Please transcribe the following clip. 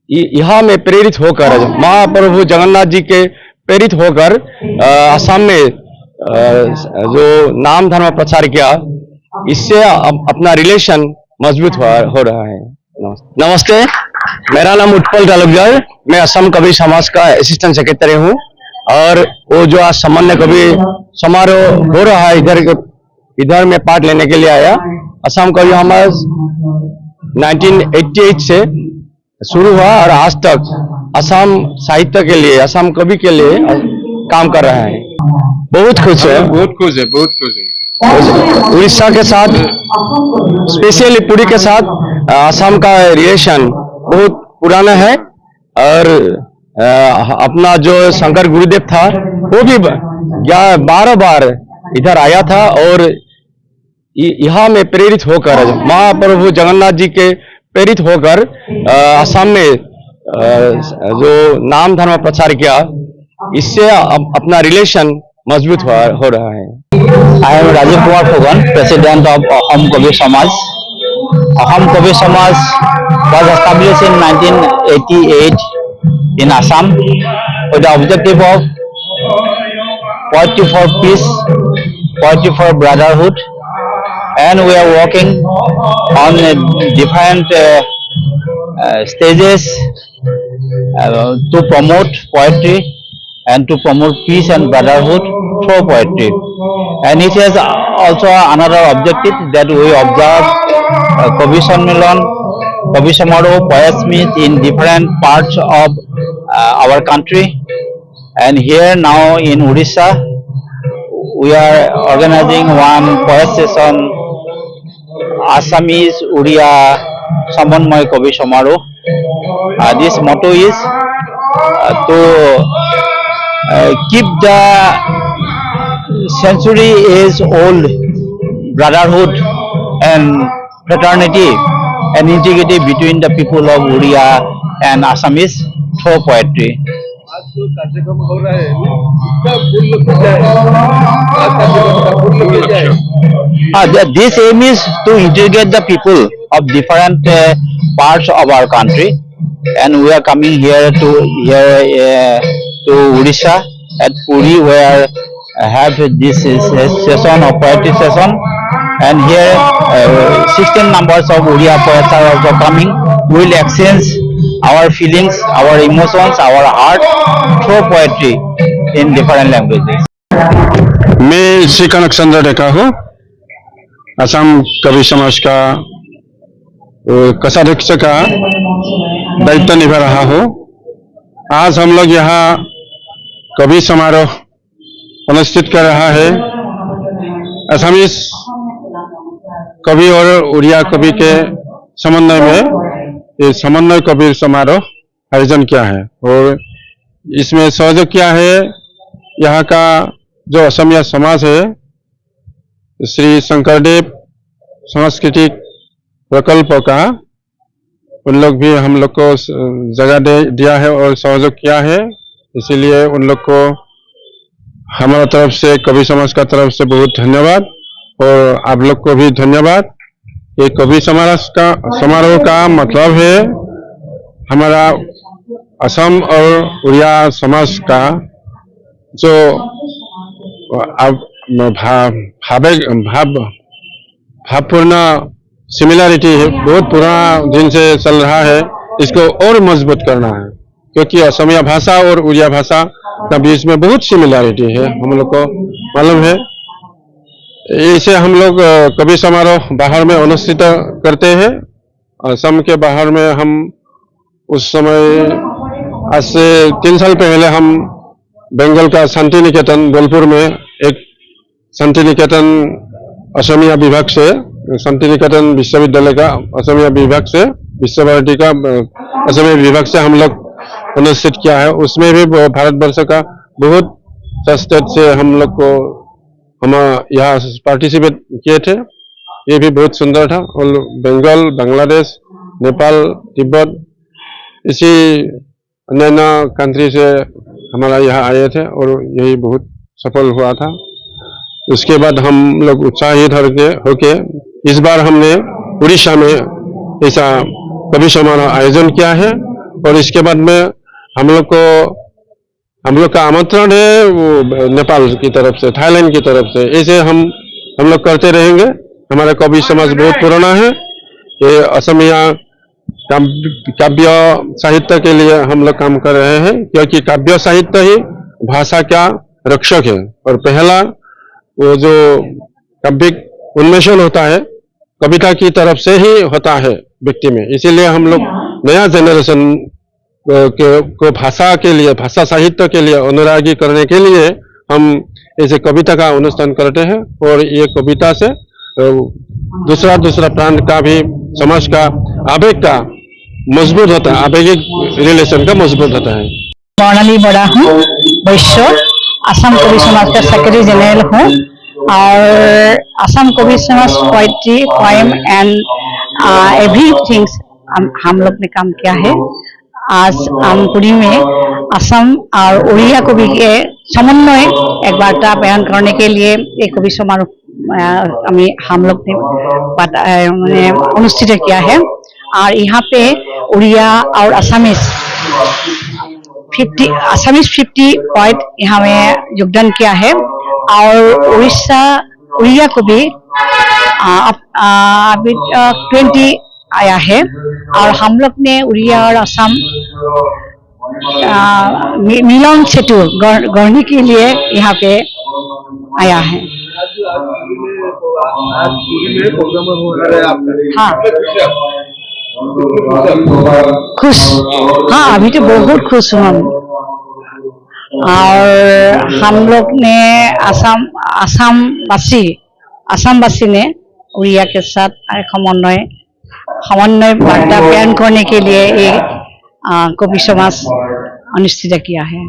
यहाँ में प्रेरित होकर महाप्रभु जगन्नाथ जी के प्रेरित होकर असम में जो नाम धर्म प्रचार किया, इससे अपना रिलेशन मजबूत हो रहा है। नमस्ते, मेरा नाम उत्पल तालुकदार, मैं असम कवि समाज का असिस्टेंट सेक्रेटरी हूँ। और वो जो आज सामान्य कवि समारोह हो रहा है इधर में पार्ट लेने के लिए आया। असम कवि समाज 1988 से शुरू हुआ और आज तक असम साहित्य के लिए, असम कवि के लिए काम कर रहा है। बहुत खुश है, बहुत खुश है। उड़ीसा के साथ, स्पेशली पुरी के साथ असम का रिलेशन बहुत पुराना है। और अपना जो शंकर गुरुदेव था वो भी 12 बार इधर आया था और यहाँ में प्रेरित होकर महाप्रभु जगन्नाथ जी के प्रेरित होकर असम में जो नाम धर्म प्रचार किया, इससे अपना रिलेशन मजबूत हो रहा है। I am Rajeev Kumar Phogan, president of Ahom Kavi Samaj. Ahom Kavi समाज was established in 1988 in Assam with the objective of poetry for peace, poetry for brotherhood, and we are working on different stages to promote poetry and to promote peace and brotherhood through poetry. And it has also another objective that we observe Kavi Sammilan, Kavi Samaroh, poets meet in different parts of our country. And here now in Odisha, we are organizing one poet session, Assamese Uriya Samanmoy Kavi Samaroh. This motto is to keep the century-age-old brotherhood and fraternity and integrity between the people of Uriya and Assamese through poetry. आज जो कार्यक्रम हो रहा है इसका पूर्ण लक्ष्य क्या है? This aim is to integrate the people of different parts of our country, and we are coming here to Odisha at Puri, where have this session of poetry session, and here 16 numbers of Uriya poets are also coming. We will exchange our feelings, our emotions, our heart through poetry in different languages. मैं श्री कनक चंद्र डेका हूँ, असम कवि समाज का कोषाध्यक्ष का दायित्व निभा रहा हूँ। आज हम लोग यहाँ कवि समारोह अनुष्ठित कर रहा है। असमीज कवि और उड़िया कवि के समन्वय में ये समन्वय कवि समारोह आयोजन किया है और इसमें सहयोग किया है यहाँ का जो असमिया समाज है, श्री शंकरदेव सांस्कृतिक प्रकल्प का, उन लोग भी हम लोग को जगह दिया है और सहयोग किया है। इसीलिए उन लोग को हमारा तरफ से, कवि समाज का तरफ से बहुत धन्यवाद और आप लोग को भी धन्यवाद। ये कवि समारोह का मतलब है हमारा असम और उड़िया समाज का जो भावपूर्ण सिमिलरिटी है, बहुत पुराना दिन से चल रहा है, इसको और मजबूत करना है, क्योंकि असमिया भाषा और उड़िया भाषा का बीच में बहुत सिमिलरिटी है, हम लोग को मालूम है। इसे हम लोग कवि समारोह बाहर में अनुष्ठित करते हैं। असम के बाहर में हम उस समय आज से 3 साल पहले हम बंगाल का शांति निकेतन बोलपुर में एक शांति निकेतन असमिया विभाग से, शांति निकेतन विश्वविद्यालय का असमिया विभाग से, विश्व भारती का असमिया विभाग से हम लोग अनुष्ठित किया है। उसमें भी भारतवर्ष का बहुत स्टेट से हम लोग को हम यहाँ पार्टिसिपेट किए थे। ये भी बहुत सुंदर था और बंगाल, बांग्लादेश, नेपाल, तिब्बत, इसी अन्य कंट्री से हमारा यहाँ आए थे और यही बहुत सफल हुआ था। उसके बाद हम लोग उत्साहित होके इस बार हमने उड़ीसा में ऐसा कवि समारोह आयोजन किया है और इसके बाद में हम लोग का आमंत्रण है वो नेपाल की तरफ से, थाईलैंड की तरफ से। ऐसे हम लोग करते रहेंगे। हमारा कवि समाज बहुत पुराना है। ये असमिया काव्य साहित्य के लिए हम लोग काम कर रहे हैं, क्योंकि काव्य साहित्य ही भाषा का रक्षक है। और पहला वो जो काव्यिक उन्मेषण होता है कविता की तरफ से ही होता है व्यक्ति में। इसीलिए हम लोग नया जनरेशन को भाषा के लिए, भाषा साहित्य के लिए अनुरागी करने के लिए हम ऐसे कविता का अनुष्ठान करते हैं। और ये कविता से दूसरा प्रांत का भी, समाज का आवेग का मजबूत होता है, आवेगिक रिलेशन का मजबूत होता है। बर्णाली बड़ा हूँ, वैश्य, असम कवि समाज का सेक्रेटरी जनरल हूँ। और असम कवि समाज पोइट्री, पोएम एंड एवरीथिंग हम लोग ने काम किया है। आज पुरी में असम और उड़िया कवि के समन्वय एक वार्ता बयान करने के लिए एक कवि समारोह हम लोग ने अनुष्ठित किया है। और यहाँ पे उड़िया और असमीज 50 पोइट यहाँ में योगदान किया है। और उड़िया को भी अभी 20 आया है। और हम लोग ने उड़िया और असम मिलन सेतु गढ़ने के लिए यहाँ पे आया है। हाँ, खुश, हाँ अभी तो बहुत खुश हूँ हम। और हम लोग ने असम वासी ने उड़िया के साथ समन्वय वार्ता बयान करने के लिए एक कवि समाज अनुष्ठित किया है।